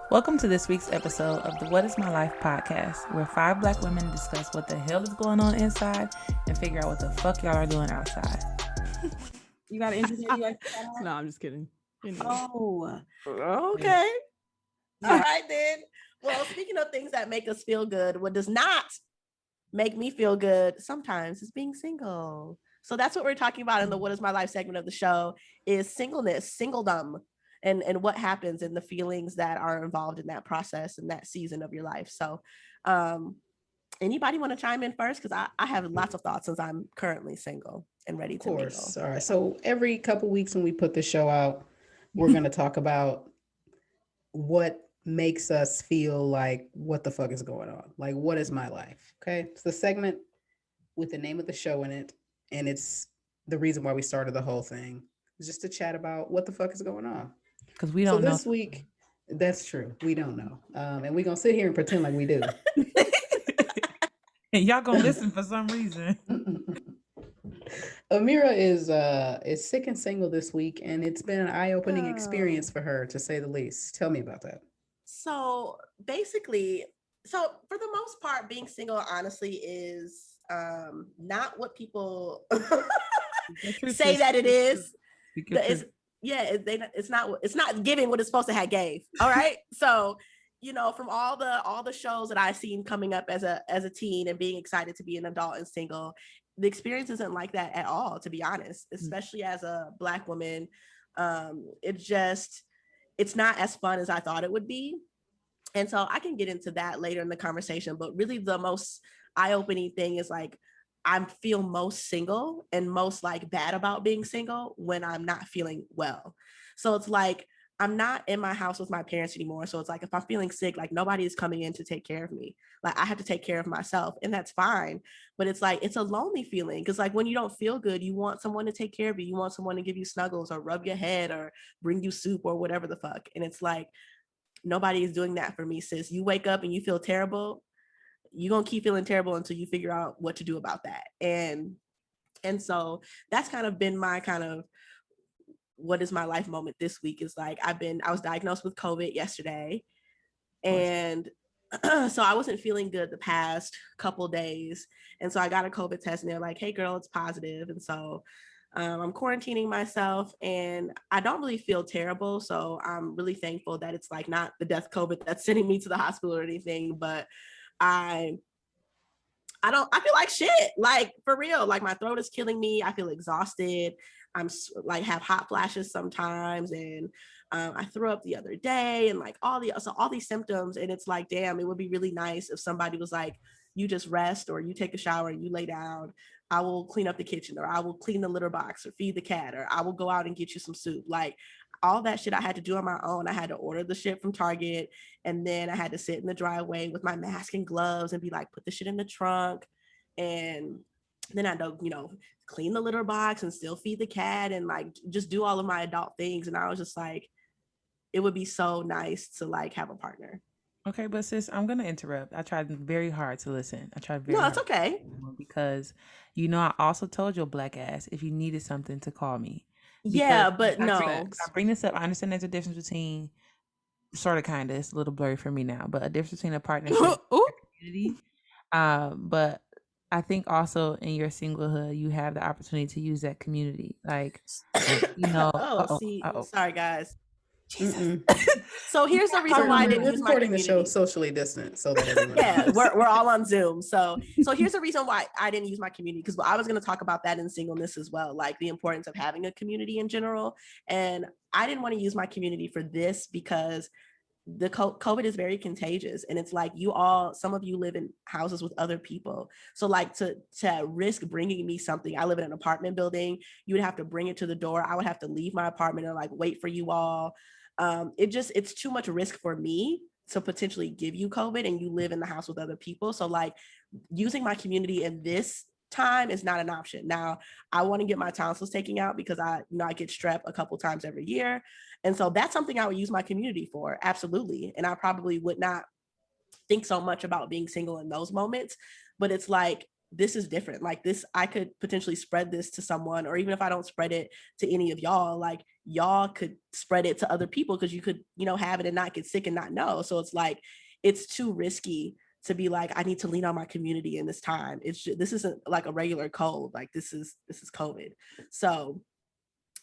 Welcome to this week's episode of the What Is My Life podcast, where 5 Black women discuss what the hell is going on inside and figure out what the fuck y'all are doing outside. You got to introduce you like No, I'm just kidding. Oh, Okay. All right, then. Well, speaking of things that make us feel good, what does not make me feel good sometimes is being single. So that's what we're talking about in the What Is My Life segment of the show is singleness, singledom, and what happens and the feelings that are involved in that process and that season of your life. So anybody want to chime in first? Because I have lots of thoughts since I'm currently single and ready to mingle. of course. All right. So every couple weeks when we put the show out, we're going to talk about what makes us feel like, what the fuck is going on? Like, what is my life? Okay. It's the segment with the name of the show in it. And it's the reason why we started the whole thing, just to chat about what the fuck is going on. Because we don't know. This week, that's true. We don't know. And we're going to sit here and pretend like we do. And y'all gonna listen for some reason. Amira is sick and single this week, and it's been an eye-opening experience for her, to say the least. Tell me about that. So basically, for the most part, being single honestly is not what people say that it is. It's not giving what it's supposed to have gave. All right. So, from all the shows that I've seen coming up as a teen and being excited to be an adult and single, the experience isn't like that at all, to be honest, especially as a Black woman. It's not as fun as I thought it would be. And so I can get into that later in the conversation, but really the most eye-opening thing is like, I feel most single and most like bad about being single when I'm not feeling well. So it's like, I'm not in my house with my parents anymore. So it's like, if I'm feeling sick, like nobody is coming in to take care of me. Like I have to take care of myself, and that's fine. But it's like, it's a lonely feeling. Cause like when you don't feel good, you want someone to take care of you. You want someone to give you snuggles or rub your head or bring you soup or whatever the fuck. And it's like, nobody is doing that for me, sis. You wake up and you feel terrible. You're going to keep feeling terrible until you figure out what to do about that. And so that's kind of been my kind of what is my life moment this week is like, I was diagnosed with COVID yesterday. And so I wasn't feeling good the past couple days. And so I got a COVID test and they're like, hey girl, it's positive. And so I'm quarantining myself and I don't really feel terrible. So I'm really thankful that it's like not the death COVID that's sending me to the hospital or anything, but I feel like shit, like for real, like my throat is killing me. I feel exhausted. I'm like have hot flashes sometimes. And I threw up the other day and like all these symptoms. And it's like, damn, it would be really nice if somebody was like, you just rest or you take a shower and you lay down. I will clean up the kitchen or I will clean the litter box or feed the cat or I will go out and get you some soup. Like all that shit I had to do on my own. I had to order the shit from Target and then I had to sit in the driveway with my mask and gloves and be like, put the shit in the trunk. And then I don't, clean the litter box and still feed the cat and like just do all of my adult things. And I was just like, it would be so nice to like have a partner. Okay, but sis, I'm gonna interrupt. I tried very hard to listen. No, that's okay. Because I also told your Black ass if you needed something to call me. Yeah, but no. I bring this up. I understand there's a difference between sort of kind of, it's a little blurry for me now, but a difference between a partnership and a community. But I think also in your singlehood, you have the opportunity to use that community. Like, sorry guys. So here's the reason why I didn't use my community. The show socially distant so that everyone yeah, we're all on Zoom. So here's the reason why I didn't use my community, because I was going to talk about that in singleness as well, like the importance of having a community in general. And I didn't want to use my community for this because the COVID is very contagious. And it's like some of you live in houses with other people. So like to risk bringing me something, I live in an apartment building. You would have to bring it to the door. I would have to leave my apartment and like wait for you all. It's too much risk for me to potentially give you COVID and you live in the house with other people. So like using my community in this time is not an option. Now I want to get my tonsils taken out because I get strep a couple times every year. And so that's something I would use my community for. Absolutely. And I probably would not think so much about being single in those moments, but it's like, this is different. Like this, I could potentially spread this to someone, or even if I don't spread it to any of y'all, like y'all could spread it to other people because you could, have it and not get sick and not know. So it's like, it's too risky to be like, I need to lean on my community in this time. This isn't like a regular cold. Like this is COVID. So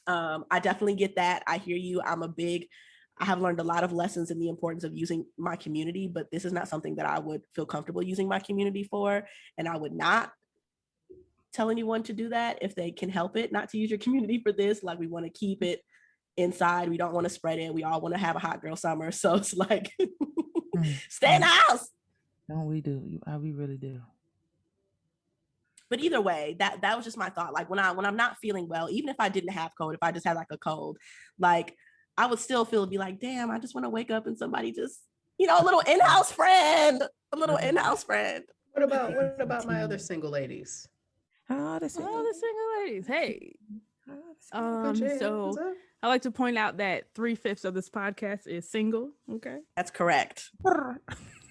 I definitely get that. I hear you. I have learned a lot of lessons in the importance of using my community, but this is not something that I would feel comfortable using my community for. And I would not tell anyone to do that if they can help it, not to use your community for this. Like we want to keep it inside. We don't want to spread it. We all want to have a hot girl summer. So it's like, stay in the house. Don't we do? We really do. But either way, that was just my thought. Like when I'm not feeling well, even if I didn't have cold, if I just had like a cold, like I would still be like, damn, I just want to wake up and somebody just, a little in-house friend, What about my other single ladies? The single ladies. Hey. So I like to point out that 3/5 of this podcast is single. Okay. That's correct.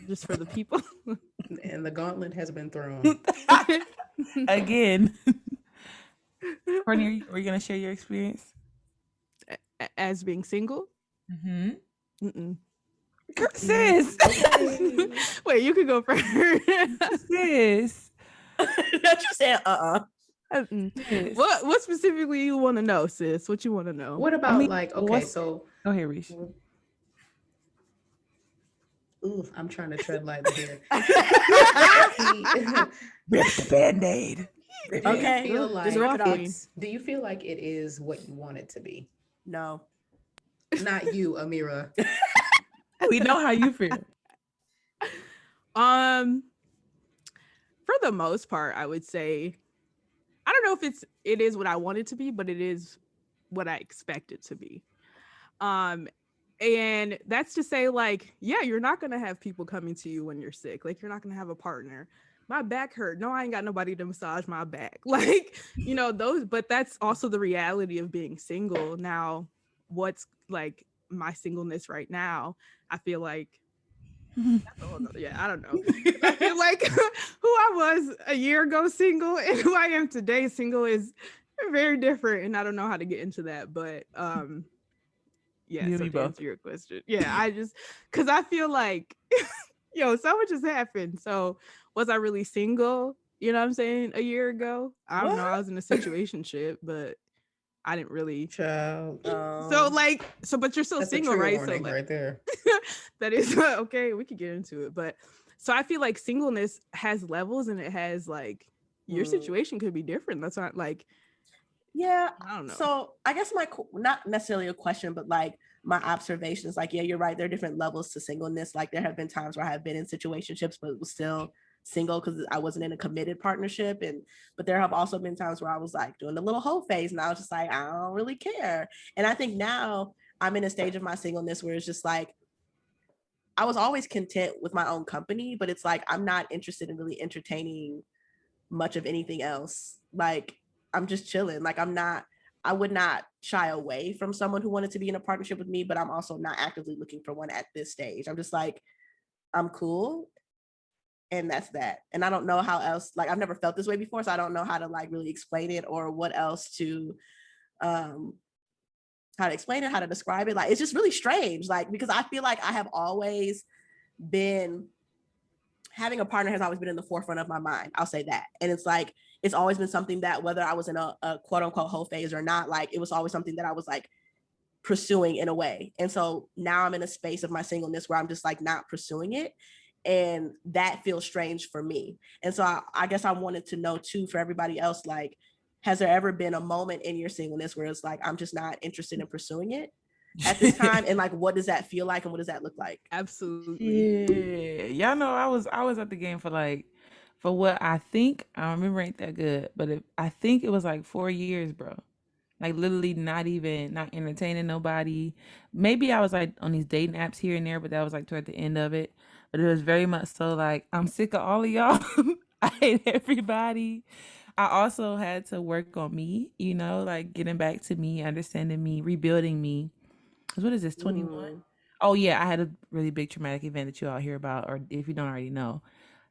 Just for the people. And the gauntlet has been thrown. Again. Courtney, are you going to share your experience? As being single? Mm-hmm. Sis. Wait, you could go first. Sis. That you said Yes. What specifically you want to know, sis? What you want to know? What about so go ahead, Reese. Ooh, I'm trying to tread lightly here. Rip the Band-Aid. Okay. Do you feel like it is what you want it to be? No. Not you, Amira. We know how you feel. For the most part, I would say, I don't know if it is what I want it to be, but it is what I expect it to be. And that's to say, like, yeah, you're not going to have people coming to you when you're sick. Like, you're not going to have a partner. My back hurt. No, I ain't got nobody to massage my back. Like, but that's also the reality of being single. Now, what's like my singleness right now, I feel like, I don't know. I feel like who I was a year ago single and who I am today single is very different. And I don't know how to get into that, but yeah, so to answer your question. Yeah, because I feel like, so much has happened. So was I really single? You know what I'm saying? A year ago? I don't know. I was in a situationship, but I didn't really. Child. But you're still That's single, right? So right there. That is okay. We could get into it, but so I feel like singleness has levels, and it has like your situation could be different. That's not like. Yeah, I don't know. So I guess not necessarily a question, but like my observations, like, yeah, you're right. There are different levels to singleness. Like there have been times where I have been in situationships, but was still single because I wasn't in a committed partnership. But there have also been times where I was like doing the little hoe phase and I was just like, I don't really care. And I think now I'm in a stage of my singleness where it's just like, I was always content with my own company, but it's like, I'm not interested in really entertaining much of anything else. Like, I'm just chilling. Like I would not shy away from someone who wanted to be in a partnership with me, but I'm also not actively looking for one at this stage. I'm just like, I'm cool. And that's that. And I don't know how else, like I've never felt this way before. So I don't know how to like really explain it or what else to, how to explain it, how to describe it. Like, it's just really strange. Like, because I feel like I have always been, having a partner has always been in the forefront of my mind. I'll say that. And it's like, it's always been something that whether I was in a quote unquote whole phase or not, like it was always something that I was like pursuing in a way. And so now I'm in a space of my singleness where I'm just like not pursuing it. And that feels strange for me. And so I guess I wanted to know too, for everybody else, like, has there ever been a moment in your singleness where it's like, I'm just not interested in pursuing it at this time? And like, what does that feel like? And what does that look like? Absolutely. Yeah. Y'all know I was at the game for like, for what I think, I remember ain't that good, but I think it was like 4 years, bro. Like literally not entertaining nobody. Maybe I was like on these dating apps here and there, but that was like toward the end of it. But it was very much so like, I'm sick of all of y'all. I hate everybody. I also had to work on me, like getting back to me, understanding me, rebuilding me. Because what is this, 21? Oh yeah, I had a really big traumatic event that you all hear about, or if you don't already know.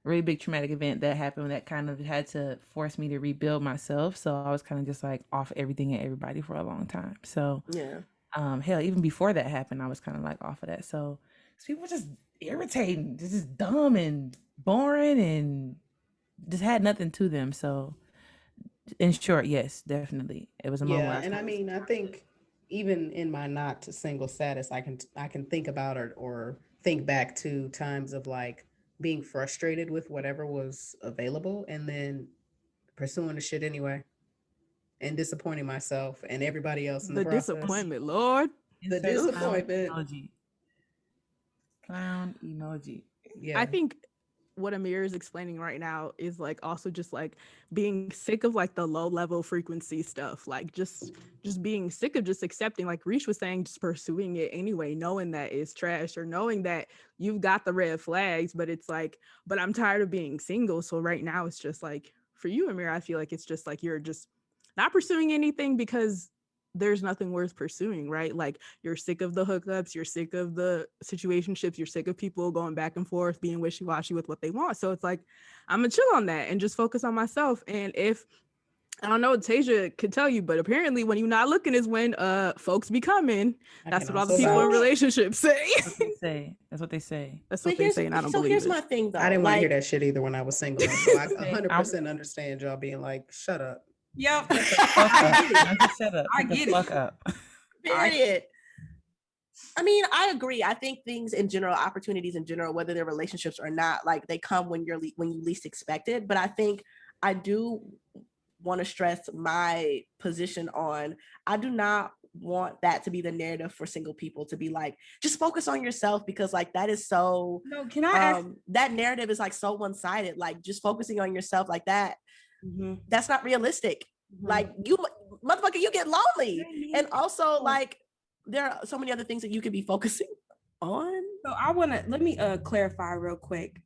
really big traumatic event that happened that kind of had to force me to rebuild myself. So I was kind of just like off everything and everybody for a long time. So Yeah. hell, even before that happened, I was kind of like off of that. So people were just irritating, just dumb and boring and just had nothing to them. So in short, yes, definitely. It was a moment where Yeah, I was and I kind of mean, I think even in my not single status, I can think about or think back to times of like being frustrated with whatever was available and then pursuing the shit anyway and disappointing myself and everybody else in the The process. disappointment, Lord. The insert clown disappointment. emoji. Clown emoji. I Yeah. think what Amir is explaining right now is like also just like being sick of like the low level frequency stuff, like just being sick of just accepting, like Reach was saying, just pursuing it anyway, knowing that it's trash or knowing that you've got the red flags, but it's like, but I'm tired of being single. So right now it's just like for you, Amir, I feel like it's just like you're just not pursuing anything because there's nothing worth pursuing, right? Like you're sick of the hookups, you're sick of the situationships, you're sick of people going back and forth, being wishy-washy with what they want. So it's like, I'm gonna chill on that and just focus on myself. And if I don't know, Tasia could tell you, but apparently when you're not looking is when folks be coming. I That's can what all the also people in vouch. relationships say. That's what they say. That's what they say. That's But what they say, and I don't believe here's it. my thing though. I didn't want to hear Like, that shit either when I was single. So I Okay, 100% understand y'all being like, shut up. Yep. Shut the fuck I up. get it. Not just shut up. I Shut the get it. fuck up. period. I mean, I agree. I think things in general, opportunities in general, whether they're relationships or not, like they come when when you least expect it. But I think I do want to stress my position on, I do not want that to be the narrative for single people, to be like, just focus on yourself, because like that is so, No, can I ask? that narrative is like so one-sided, like just focusing on yourself like that. Mhm. That's not realistic. Mhm. Like you, motherfucker, you get lonely. Hey, And also so- like, there are so many other things that you could be focusing on. So I want to let me clarify real quick.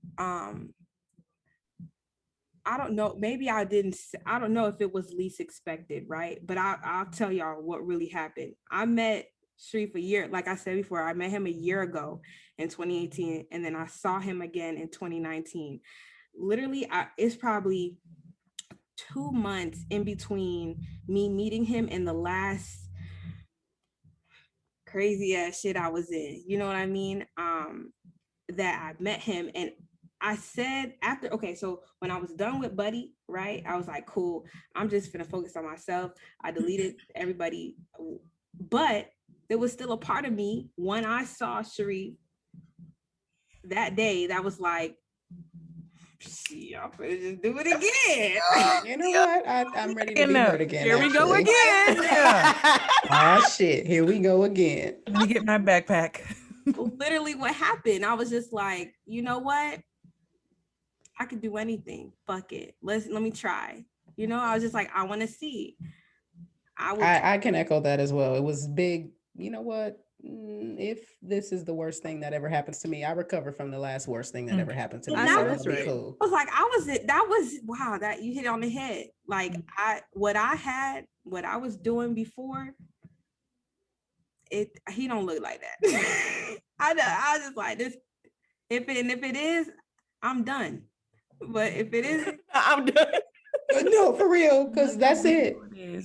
I don't know. Maybe I didn't. I don't know if it was least expected, right? But I'll tell y'all what really happened. I met Sharif a year, like I said before, I met him a year ago in 2018, and then I saw him again in 2019. Literally, it's probably 2 months in between me meeting him and the last crazy ass shit I was in. You know what I mean? That I met him, and I said after, okay, so when I was done with Buddy, right, I was like, cool, I'm just gonna focus on myself. I deleted everybody, but there was still a part of me when I saw Sharif that day that was like, y'all better just do it again. You know what? I'm ready to be heard again. Here we go actually. again. Ah, shit. Here we go again. Let me get my backpack. Literally what happened, I was just like, you know what? I could do anything. Fuck it. Let me try. You know, I was just like, I want to see. I can echo that as well. It was big. You know what? If this is the worst thing that ever happens to me, I recover from the last worst thing that ever happened to me. I So know I'm that's gonna be right. cool. I was like, that was wow, that you hit it on the head. Like what I was doing before, he don't look like that. I was just like this. If it is, I'm done. But if it isn't, I'm done. No, for real, because that's it.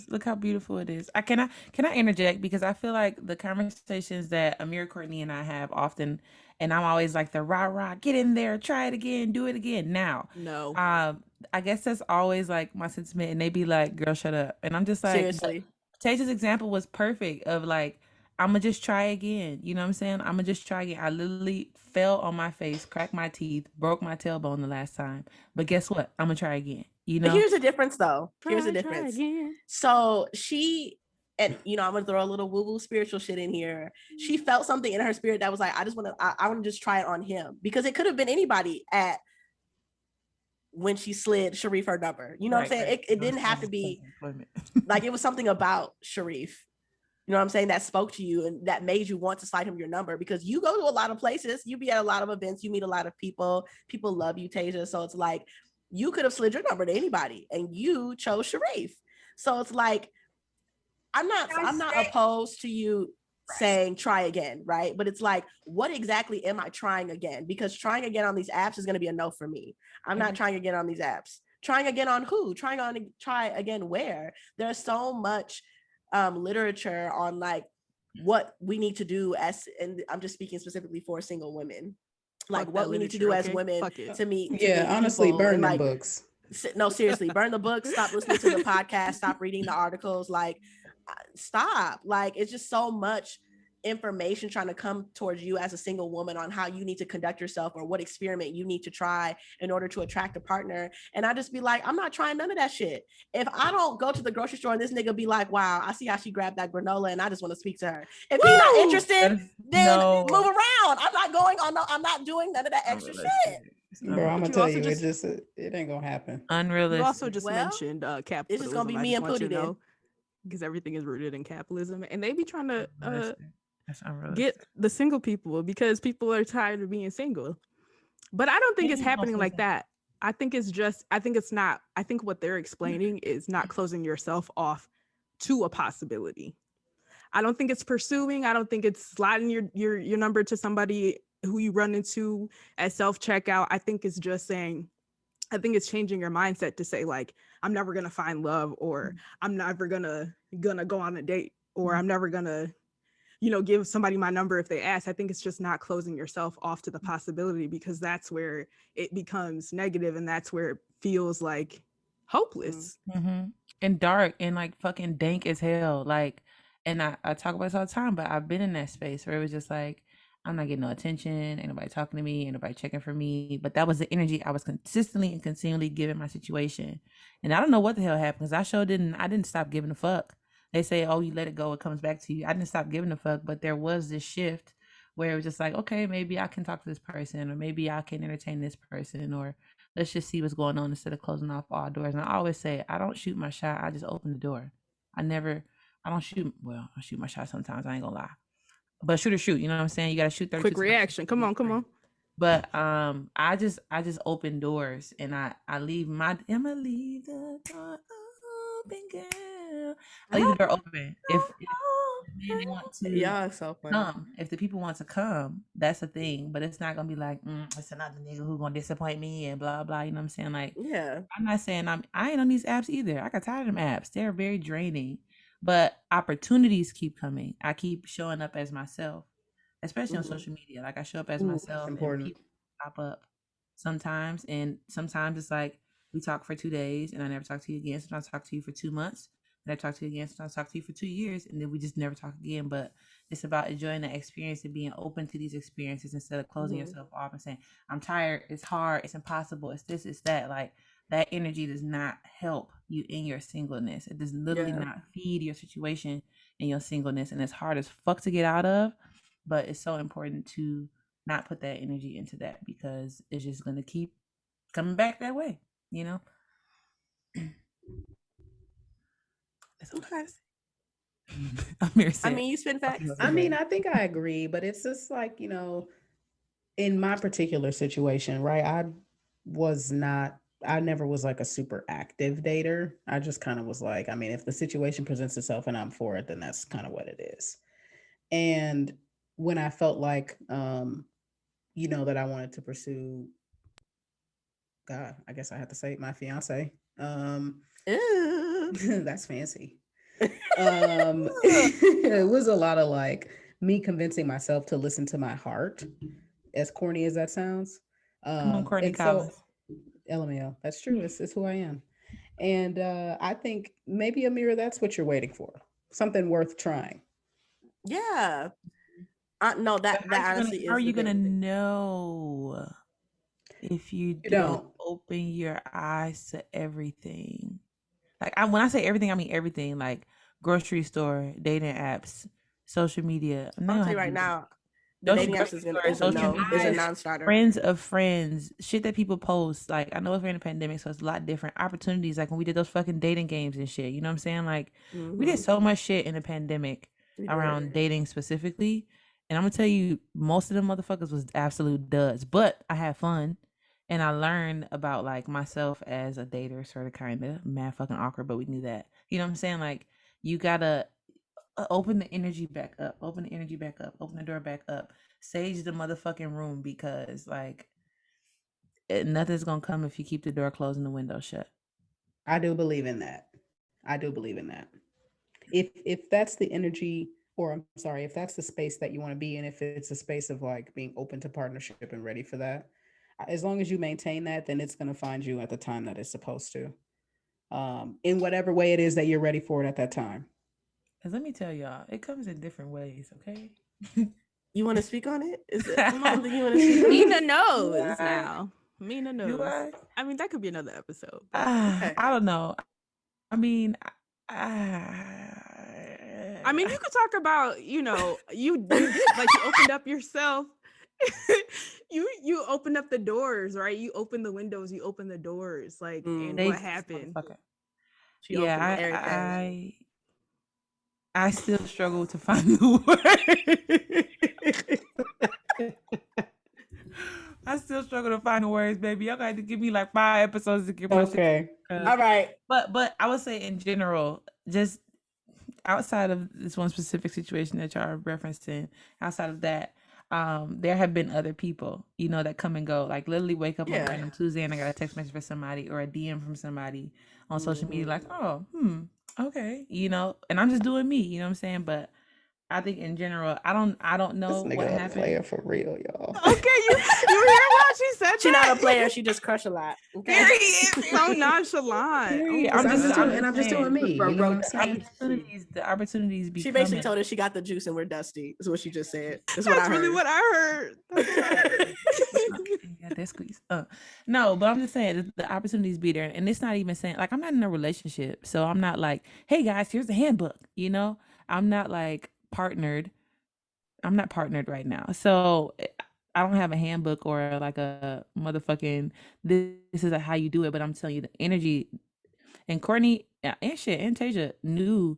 Look how beautiful it is. Can I interject, because I feel like the conversations that Amir, Courtney, and I have often, and I'm always like the rah, get in there, try it again, do it again now. No. I guess that's always like my sentiment, and they be like, girl, shut up. And I'm just like, Seriously. Taja's example was perfect of like, I'm gonna just try again. You know what I'm saying? I'm gonna just try again. I literally fell on my face, cracked my teeth, broke my tailbone the last time. But guess what? I'm gonna try again. You know? But here's the difference though. Here's the Try difference. again. So she, and you know, I'm gonna throw a little woo-woo spiritual shit in here. She felt something in her spirit that was like, I want to just try it on him, because it could have been anybody at when she slid Sharif her number. You know what I'm saying? Right. It didn't have to be like, it was something about Sharif. You know what I'm saying? That spoke to you and that made you want to slide him your number, because you go to a lot of places, you be at a lot of events, you meet a lot of people love you, Tasia. So it's like, you could have slid your number to anybody and you chose Sharif. So it's like, I'm not opposed to you saying try again, right? But it's like, what exactly am I trying again? Because trying again on these apps is going to be a no for me. I'm not trying again on these apps. Trying again on who? Try again where? There's so much literature on like what we need to do as, and I'm just speaking specifically for single women, like Fuck what that we need to literature, do as okay? women Fuck it. to meet honestly, people, burn and them like books. no, seriously, burn the books, stop listening to the podcast, stop reading the articles, like stop. Like it's just so much information trying to come towards you as a single woman on how you need to conduct yourself or what experiment you need to try in order to attract a partner. And I just be like, I'm not trying none of that shit. If I don't go to the grocery store and this nigga be like, wow, I see how she grabbed that granola and I just want to speak to her. If he's not interested, then move around. I'm not going on. No, I'm not doing none of that extra shit. Bro, I'm gonna tell you, it ain't gonna happen. Unrealistic. You also just mentioned capitalism. It's just gonna be me and Pootie then, because everything is rooted in capitalism, and they be trying to That's get the single people because people are tired of being single. But I don't think it's happening like that. I think it's not. I think what they're explaining is not closing yourself off to a possibility. I don't think it's pursuing. I don't think it's sliding your number to somebody who you run into at self-checkout. I think it's just saying, I think it's changing your mindset to say like, I'm never gonna find love, or I'm never gonna go on a date, or I'm never gonna, give somebody my number if they ask. I think it's just not closing yourself off to the possibility, because that's where it becomes negative, and that's where it feels like hopeless and dark and like fucking dank as hell. Like, and I talk about this all the time, but I've been in that space where it was just like, I'm not getting no attention, ain't nobody talking to me, ain't nobody checking for me. But that was the energy I was consistently and continually giving my situation. And I don't know what the hell happened, because I didn't stop giving a fuck. They say, oh, you let it go, it comes back to you. I didn't stop giving a fuck, but there was this shift where it was just like, okay, maybe I can talk to this person, or maybe I can entertain this person, or let's just see what's going on instead of closing off all doors. And I always say, I don't shoot my shot, I just open the door. I don't shoot. Well, I shoot my shot sometimes, I ain't gonna lie. But shoot or shoot, you know what I'm saying? You gotta shoot 32 quick reaction. Come on. But I just open doors, and I'ma leave the door open, girl. I leave the door open. If they want to come, if the people want to come, that's a thing. But it's not gonna be like, it's another nigga who's gonna disappoint me and blah blah. You know what I'm saying? Like, yeah, I'm not saying I ain't on these apps either. I got tired of them apps. They're very draining. But opportunities keep coming. I keep showing up as myself, especially on social media. Like I show up as myself, and people pop up sometimes. And sometimes it's like we talk for 2 days and I never talk to you again. Sometimes I talk to you for 2 months and I talk to you again. Sometimes I talk to you for 2 years and then we just never talk again. But it's about enjoying the experience and being open to these experiences instead of closing yourself off and saying, I'm tired, it's hard, it's impossible, it's this, it's that. Like, that energy does not help you in your singleness. It does literally not feed your situation in your singleness. And it's hard as fuck to get out of, but it's so important to not put that energy into that, because it's just going to keep coming back that way, you know? Okay. I mean, you spin facts. I mean, I think I agree, but it's just like, in my particular situation, right? I never was like a super active dater. I just kind of was like, I mean, if the situation presents itself and I'm for it, then that's kind of what it is. And when I felt like, that I wanted to pursue, God, I guess I have to say my fiance. That's fancy. It was a lot of like me convincing myself to listen to my heart, as corny as that sounds. Come on, Courtney Collins. LML, that's true. It's who I am. And I think maybe, Amira, that's what you're waiting for. Something worth trying. Yeah. No, that honestly is. How are you gonna know if you don't open your eyes to everything? Like, when I say everything, I mean everything. Like grocery store, dating apps, social media. I'll tell you right now, the dating apps is a non-starter. Friends of friends, shit that people post. Like, I know we're in a pandemic, so it's a lot different. Opportunities, like when we did those fucking dating games and shit. You know what I'm saying? Like, we did so much shit in the pandemic around dating specifically. And I'm gonna tell you, most of them motherfuckers was absolute duds. But I had fun. And I learned about like myself as a dater, sort of, kind of mad fucking awkward, but we knew that. You know what I'm saying? Like, you gotta, open the energy back up. Open the energy back up. Open the door back up. Sage the motherfucking room because like nothing's gonna come if you keep the door closed and the window shut. I do believe in that. I do believe in that. If that's the energy, or I'm sorry, if that's the space that you want to be in, if it's a space of like being open to partnership and ready for that, as long as you maintain that, then it's going to find you at the time that it's supposed to, in whatever way it is that you're ready for it at that time. Because let me tell y'all, it comes in different ways, okay? You want to speak on it? Is it something you want to speak on? Mina knows now. Mina knows. Do I mean, that could be another episode. I don't know. I mean, I mean, you could talk about, you did, like you opened up yourself. you opened up the doors, right? You opened the windows, you opened the doors, like, and what happened? Yeah, I still struggle to find the word. I still struggle to find the words, baby. Y'all got to give me like 5 episodes to get my shit. All right. But I would say in general, just outside of this one specific situation that y'all are referencing, outside of that, there have been other people, that come and go. Like literally wake up on random Tuesday and I got a text message from somebody or a DM from somebody on social media, like, oh, okay, and I'm just doing me, you know what I'm saying? But I think in general, I don't know this what nigga happened. A player for real, y'all. Okay, you hear what she said? She's not a player. She just crush a lot. Okay? So nonchalant. I'm just doing me. You know what I'm saying? The opportunities. She basically told us she got the juice and we're dusty. Is what she just said. That's really what I heard. Yeah, that squeeze. No, but I'm just saying the opportunities be there, and it's not even saying like I'm not in a relationship, so I'm not like, hey guys, here's the handbook. I'm not like partnered. I'm not partnered right now, so I don't have a handbook or like a motherfucking this is how you do it. But I'm telling you, the energy and Courtney and shit and Tasia knew,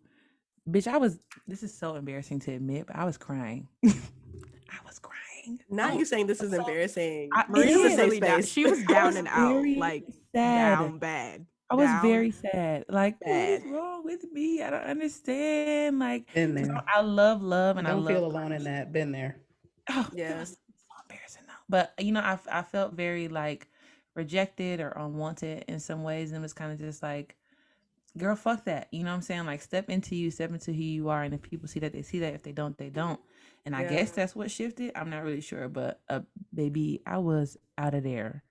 bitch. This is so embarrassing to admit, but I was crying. I was crying. Now you saying this is embarrassing. Maria was really down. She was down and out, like sad. Down bad. I was very sad. Like, what is wrong with me? I don't understand. Like, been there. I love and I don't love feel alone in that. Been there. Oh, yeah. So embarrassing though. But I felt very like rejected or unwanted in some ways, and it was kind of just like, girl, fuck that. You know what I'm saying? Like, step into who you are, and if people see that, they see that. If they don't, they don't. And I guess that's what shifted. I'm not really sure, but baby, I was out of there.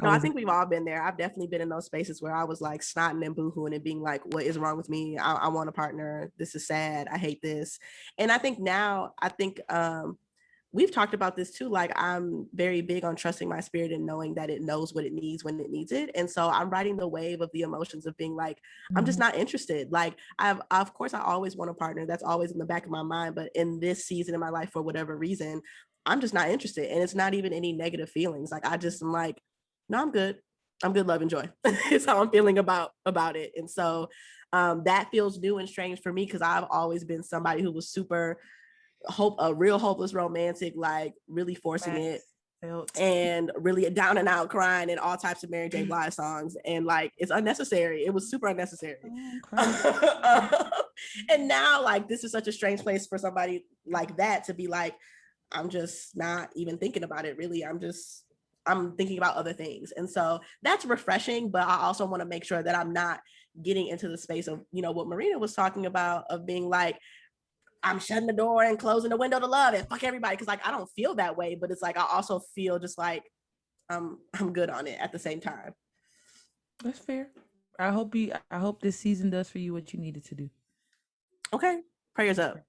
No, I think we've all been there. I've definitely been in those spaces where I was like snotting and boohooing and being like, what is wrong with me? I want a partner. This is sad. I hate this. And I think now, we've talked about this too. Like, I'm very big on trusting my spirit and knowing that it knows what it needs when it needs it. And so I'm riding the wave of the emotions of being like, I'm just not interested. Like, of course, I always want a partner. That's always in the back of my mind. But in this season in my life, for whatever reason, I'm just not interested. And it's not even any negative feelings. Like, I just am like, no, I'm good. I'm good, love, and joy. It's how I'm feeling about it. And so that feels new and strange for me because I've always been somebody who was super a real hopeless romantic, like really forcing it and really down and out crying and all types of Mary J. Blige songs. And like, it's unnecessary. It was super unnecessary. And now like, this is such a strange place for somebody like that to be like, I'm just not even thinking about it really. I'm thinking about other things. And so that's refreshing, but I also want to make sure that I'm not getting into the space of, what Marina was talking about of being like, I'm shutting the door and closing the window to love and fuck everybody. Cause like, I don't feel that way, but it's like, I also feel just like, I'm good on it at the same time. That's fair. I hope this season does for you what you needed to do. Okay. Prayers up.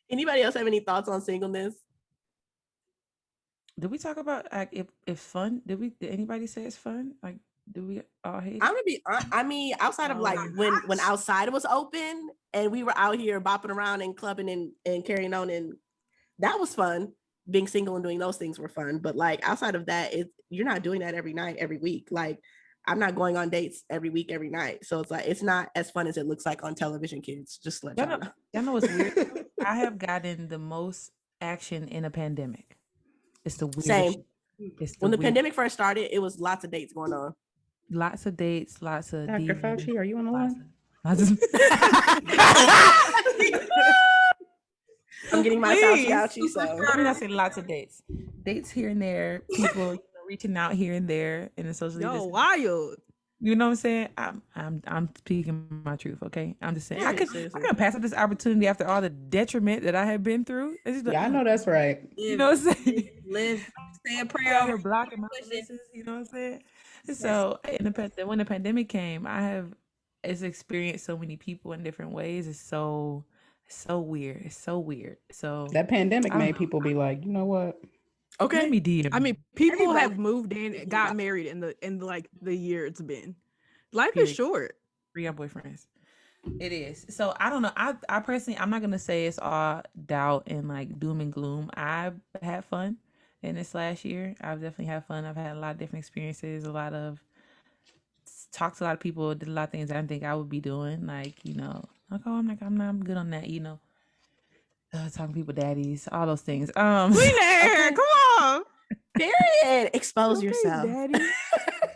Anybody else have any thoughts on singleness? Did we talk about like if fun? Did anybody say it's fun? Like, do we all hate it? I'm gonna be I mean, outside of like when outside was open and we were out here bopping around and clubbing and carrying on, and that was fun. Being single and doing those things were fun. But like outside of that, you're not doing that every night, every week. Like, I'm not going on dates every week, every night. So it's like, it's not as fun as it looks like on television, kids. Just let y'all know. Y'all know what's weird? I have gotten the most action in a pandemic. It's the weirdest. Same. When the pandemic first started, it was lots of dates going on. Lots of dates, lots of Dr. Fauci, are you on the line? I just I'm getting my ouchie, so I mean, I say lots of dates here and there, people reaching out here and there in the social. Yo, wild. You know what I'm saying? I'm speaking my truth, okay? I'm just saying I could pass up this opportunity after all the detriment that I have been through. Yeah, I know that's right. You know what I'm saying? Say a prayer over blocking my blessings, you know what I'm saying? So when the pandemic came, I have experienced so many people in different ways. It's so weird. It's so weird. So that pandemic made people be like, you know what? Okay. I mean, people have moved in and got married in like the year it's been. Life is short. Free your boyfriends. It is. So I don't know. I personally, I'm not gonna say it's all doubt and like doom and gloom. I've had fun in this last year. I've definitely had fun. I've had a lot of different experiences, talked to a lot of people, did a lot of things I didn't think I would be doing. Like, I'm good on that, talking to people daddies, all those things. Okay. Come on. Period. Expose yourself. Daddy.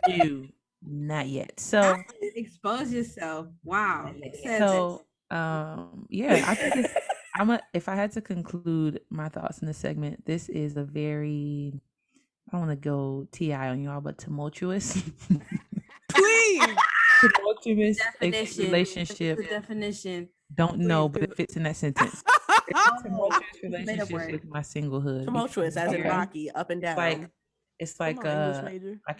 You not yet. So expose yourself. Wow. So yeah, I think if I had to conclude my thoughts in this segment, this is a very, I don't want to go TI on y'all, but tumultuous. Please. Tumultuous relationship. The definition. Don't know, but it fits in that sentence. Tumultuous relationship with my singlehood. Tumultuous, as in rocky, up and down. It's like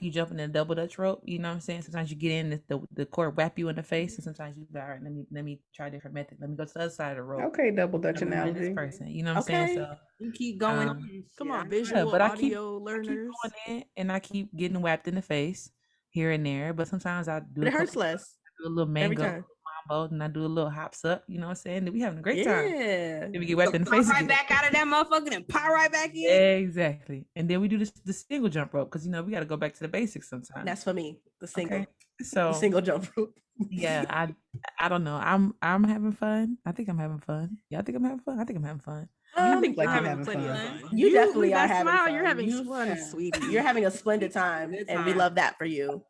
you jumping in a double dutch rope. You know what I'm saying? Sometimes you get in, the cord whap you in the face, and sometimes you be all right. Let me try a different method. Let me go to the other side of the rope. Okay, double dutch analogy. This person, you know what I'm saying? So you keep going. Come on, visual audio learners. I keep going in, and I keep getting whapped in the face here and there. But sometimes I do. But it hurts less. I do a little mango mambo, and I do a little hops up. You know what I'm saying? We having a great time. Yeah. Then we get whapped in the face. Right back out of that motherfucker and pop right back in. Exactly. And then we do the single jump rope because we got to go back to the basics sometimes. That's for me. The single. Okay. So the single jump rope. Yeah, I don't know. I'm having fun. I think I'm having fun. Y'all think I'm having fun? I think I'm having fun. You think like you're having fun. You definitely are having fun. You're having fun, sweetie. You're having a splendid time, and we love that for you.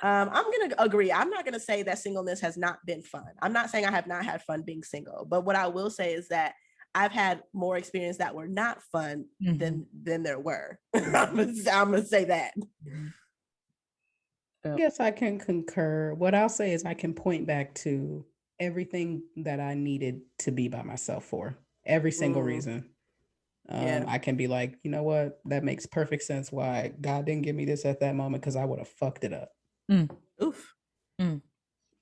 I'm gonna agree. I'm not gonna say that singleness has not been fun. I'm not saying I have not had fun being single, but what I will say is that I've had more experience that were not fun than there were. I'm gonna say that. Yes, I can concur. What I'll say is I can point back to everything that I needed to be by myself for. Every single reason. I can be like, you know what? That makes perfect sense why God didn't give me this at that moment, because I would have fucked it up. Oof.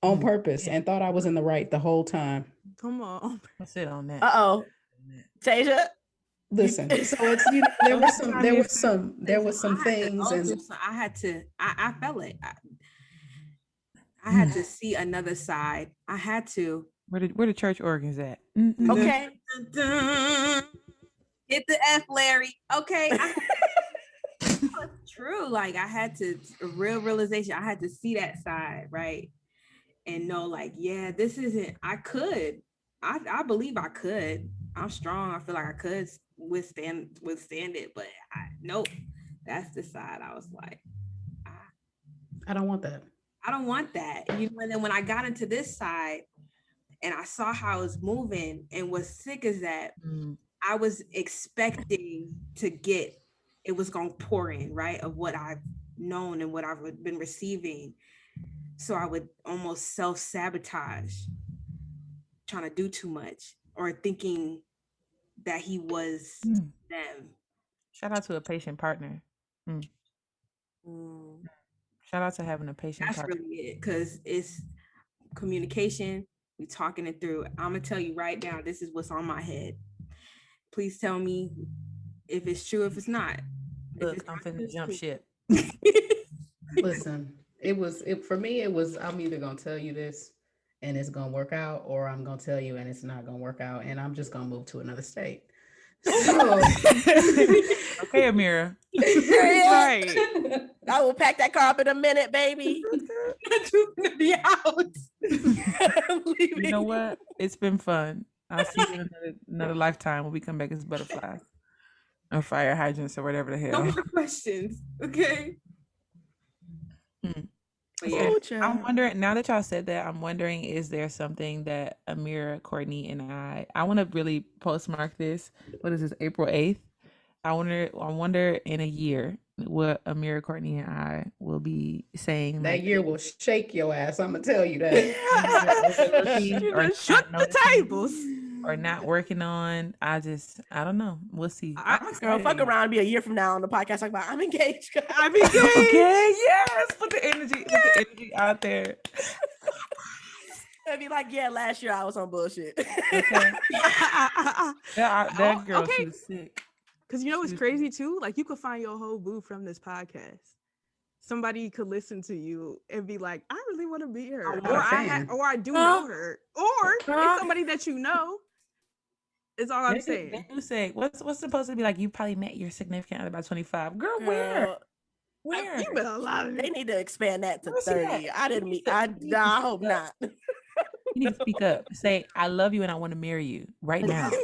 On purpose, and thought I was in the right the whole time. Come on. Let's sit on that. Uh-oh. Tasia? Listen, so it's there was some things, and I felt it. I had to see another side. I had to. Where the church organs at? Okay. Hit the F, Larry. Okay. True. Like I had to, a real realization. I had to see that side, right? And know, like, yeah, this isn't. I believe I could. I'm strong. I feel like I could withstand it, but nope. That's the side. I was like, I don't want that. I don't want that. And then when I got into this side and I saw how it was moving and was sick as that, I was expecting to get, it was going to pour in, right? Of what I've known and what I've been receiving. So I would almost self-sabotage, trying to do too much or thinking that he was them. Shout out to a patient partner. Shout out to having a patient partner. That's really it, because it's communication. We talking it through. I'm gonna tell you right now, this is what's on my head. Please tell me if it's true, if it's not. Look, I'm finna jump ship. Listen, for me, it was, I'm either gonna tell you this and it's gonna work out, or I'm gonna tell you and it's not gonna work out, and I'm just gonna move to another state. So okay, Amira. Right. I will pack that car up in a minute, baby. Be out. You know what? It's been fun. I'll see you in another lifetime when we come back as butterflies or fire hydrants or whatever the hell. No more questions, okay? But yeah, I'm wondering, now that y'all said that, I'm wondering, is there something that Amira, Courtney, and I want to really postmark this. What is this, April 8th? I wonder in a year what Amira, Courtney, and I will be saying. That like, year will shake your ass. I'm gonna tell you that. overlooking You or done shook not the noticing tables. or not working on. I don't know. We'll see. I'm Girl, excited. fuck around and be a year from now on the podcast talking about I'm engaged. I'm engaged. Okay, yes. Put the energy out there. I'd be like, yeah, last year I was on bullshit. Okay. That girl, okay. she was sick. Because you know what's crazy too? Like you could find your whole boo from this podcast. Somebody could listen to you and be like, I really want to meet her. Or I do know her. Or it's somebody that you know. Is all I'm saying. They do say, what's supposed to be like, you probably met your significant other by 25. Girl, where? You been a lot of They need to expand that to Where's 30. that? I didn't meet. I hope not. You need to speak up. Say, I love you and I want to marry you right now. Say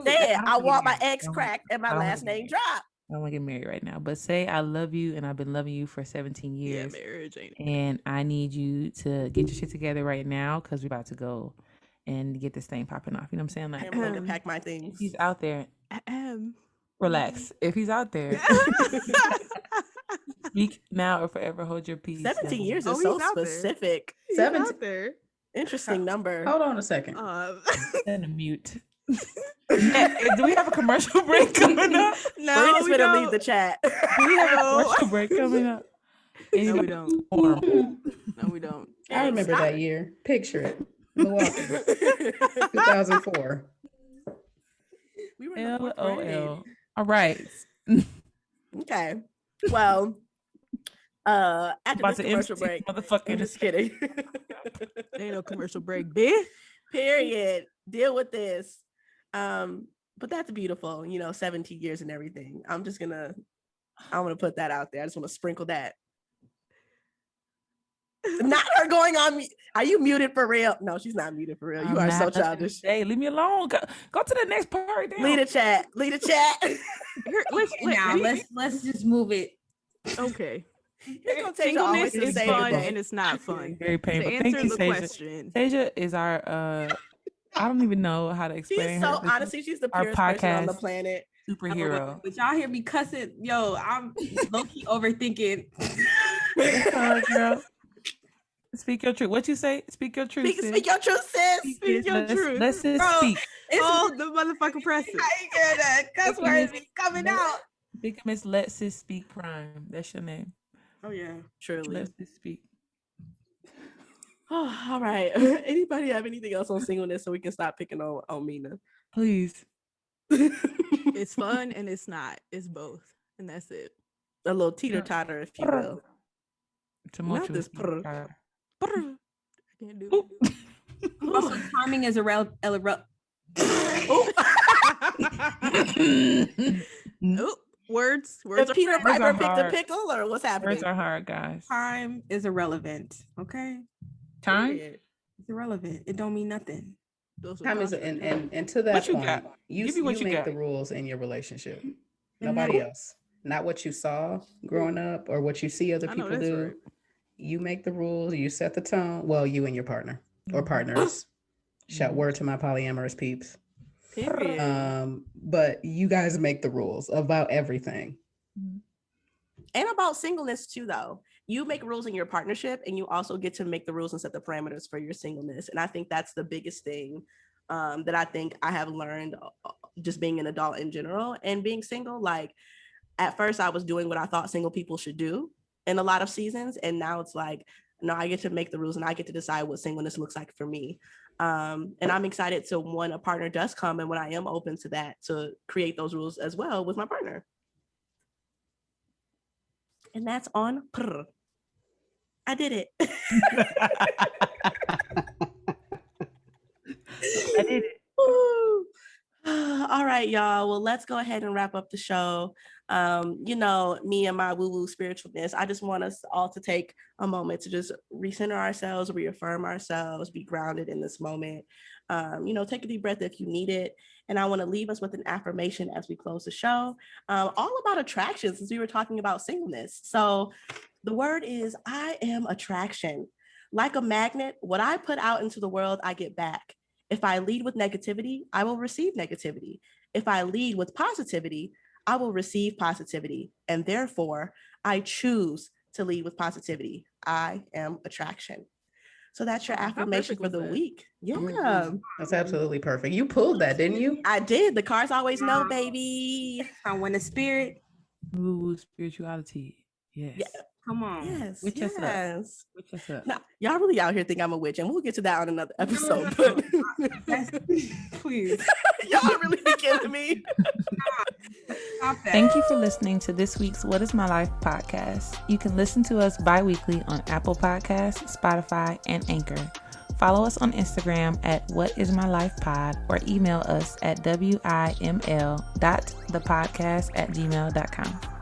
it. I want my ex cracked and my last name dropped. I don't want to get married right now, but say I love you and I've been loving you for 17 years. Yeah, marriage ain't. And I need you to get your shit together right now because we're about to go and get this thing popping off. You know what I'm saying? Like, I'm going to pack my things. If he's out there. Relax. If he's out there, speak now or forever hold your peace. 17 years is so specific. 17. Interesting number. Hold on a second. Send a mute. Do we have a commercial break coming up? No, we don't. Leave the chat. Do we have a commercial break coming up? No, we don't. No, we don't. I remember that year. Picture it. Milwaukee, 2004. We were LOL. All right. Okay. Well, after About this commercial break, motherfucker. I'm just kidding. Ain't no commercial break, bitch. Period. Deal with this. But that's beautiful. 17 years and everything. I'm gonna put that out there. I just want to sprinkle that. Not her going on mute. Are you muted for real? No, she's not muted for real. You are so childish. Hey, leave me alone. Go to the next part. Damn. Lead a chat. Here, let's just move it. Okay. Singleness is fun and it's not fun. Very painful. To answer the question, Tasia is our I don't even know how to explain her. Honestly, she's the purest person on the planet. Superhero. But y'all hear me cussing. Yo, I'm low-key overthinking. Girl. Speak your truth. What you say? Speak your truth. Speak your truth, sis. Speak your truth. Let's just speak. Oh, the motherfucking presses. I ain't hear that. Cuss words be coming out. Big Miss Let's Sis Speak Prime. That's your name. Oh yeah, truly. Let's Sis Speak. Oh, all right. Anybody have anything else on singleness so we can stop picking on Mina? Please. It's fun and it's not. It's both, and that's it. A little teeter-totter, if you will. Not this. I can't do it. Also, timing is irrelevant. Words. Does Peter Piper pick the pickle, or what's happening? Words are hard, guys. Time is irrelevant. Okay. Time? It's irrelevant. It don't mean nothing. Time is and to that point, you make the rules in your relationship. Nobody else. Not what you saw growing up or what you see other people do. Right. You make the rules, you set the tone. Well, you and your partner or partners. Shout word to my polyamorous peeps. But you guys make the rules about everything. And about singleness too, though. You make rules in your partnership and you also get to make the rules and set the parameters for your singleness. And I think that's the biggest thing that I think I have learned just being an adult in general and being single. Like at first I was doing what I thought single people should do in a lot of seasons. And now it's like, no, I get to make the rules and I get to decide what singleness looks like for me. And I'm excited to when a partner does come and when I am open to that, to create those rules as well with my partner. And that's on prr. I did it. I did it. All right, y'all. y'all. Well, let's go ahead and wrap up the show. You know, me and my woo-woo spiritualness, I just want us all to take a moment to just recenter ourselves, reaffirm ourselves, be grounded in this moment. You know, take a deep breath if you need it. And I want to leave us with an affirmation as we close the show, all about attraction, since we were talking about singleness. So the word is, I am attraction. Like a magnet, what I put out into the world, I get back. If I lead with negativity, I will receive negativity. If I lead with positivity, I will receive positivity. And therefore, I choose to lead with positivity. I am attraction. So that's your affirmation for the week. Yeah. That's absolutely perfect. You pulled that, didn't you? I did. The cards always know, baby. I want the spirit. Woo, spirituality. Yes. Yeah. Come on. Yes. Witch us up. Yes. Witch us up. Now, y'all really out here think I'm a witch, and we'll get to that on another episode. But Please. y'all really be killing me. Stop that. Thank you for listening to this week's What Is My Life podcast. You can listen to us bi-weekly on Apple Podcasts, Spotify, and Anchor. Follow us on Instagram at whatismylifepod or email us at wiml.thepodcast@gmail.com.